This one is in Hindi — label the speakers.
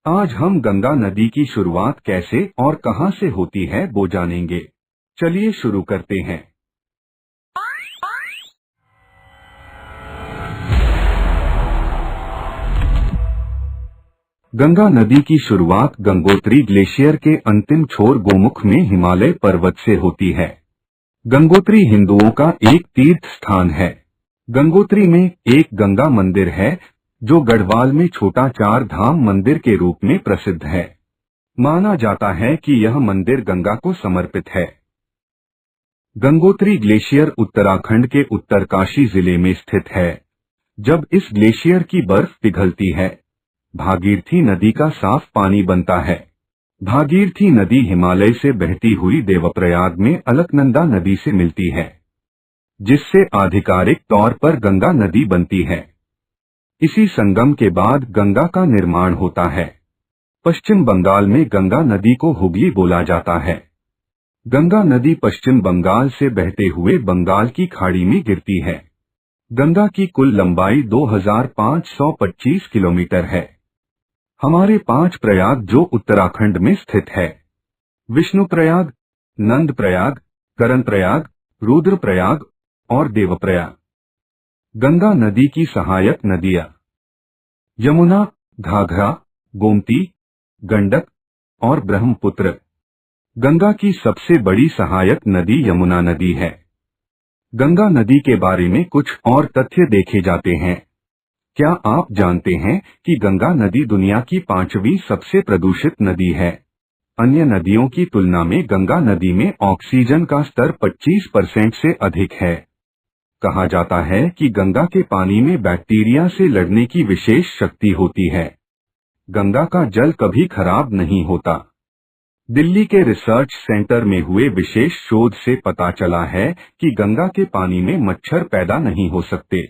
Speaker 1: आज हम गंगा नदी की शुरुआत कैसे और कहां से होती है वो जानेंगे। चलिए शुरू करते हैं। गंगा नदी की शुरुआत गंगोत्री ग्लेशियर के अंतिम छोर गोमुख में हिमालय पर्वत से होती है। गंगोत्री हिंदुओं का एक तीर्थ स्थान है। गंगोत्री में एक गंगा मंदिर है जो गढ़वाल में छोटा चार धाम मंदिर के रूप में प्रसिद्ध है। माना जाता है कि यह मंदिर गंगा को समर्पित है। गंगोत्री ग्लेशियर उत्तराखंड के उत्तरकाशी जिले में स्थित है। जब इस ग्लेशियर की बर्फ पिघलती है, भागीरथी नदी का साफ पानी बनता है। भागीरथी नदी हिमालय से बहती हुई देवप्रयाग में अलकनंदा नदी से मिलती है, जिससे आधिकारिक तौर पर गंगा नदी बनती है। इसी संगम के बाद गंगा का निर्माण होता है। पश्चिम बंगाल में गंगा नदी को हुगली बोला जाता है। गंगा नदी पश्चिम बंगाल से बहते हुए बंगाल की खाड़ी में गिरती है। गंगा की कुल लंबाई 2525 किलोमीटर है। हमारे 5 प्रयाग जो उत्तराखंड में स्थित है: विष्णुप्रयाग, नंदप्रयाग, कर्णप्रयाग, रुद्रप्रयाग और देवप्रयाग। गंगा नदी की सहायक नदियां: यमुना, घाघरा, गोमती, गंडक और ब्रह्मपुत्र। गंगा की सबसे बड़ी सहायक नदी यमुना नदी है। गंगा नदी के बारे में कुछ और तथ्य देखे जाते हैं। क्या आप जानते हैं कि गंगा नदी दुनिया की 5वीं सबसे प्रदूषित नदी है? अन्य नदियों की तुलना में गंगा नदी में ऑक्सीजन का स्तर 25% से अधिक है। कहा जाता है कि गंगा के पानी में बैक्टीरिया से लड़ने की विशेष शक्ति होती है। गंगा का जल कभी खराब नहीं होता। दिल्ली के रिसर्च सेंटर में हुए विशेष शोध से पता चला है कि गंगा के पानी में मच्छर पैदा नहीं हो सकते।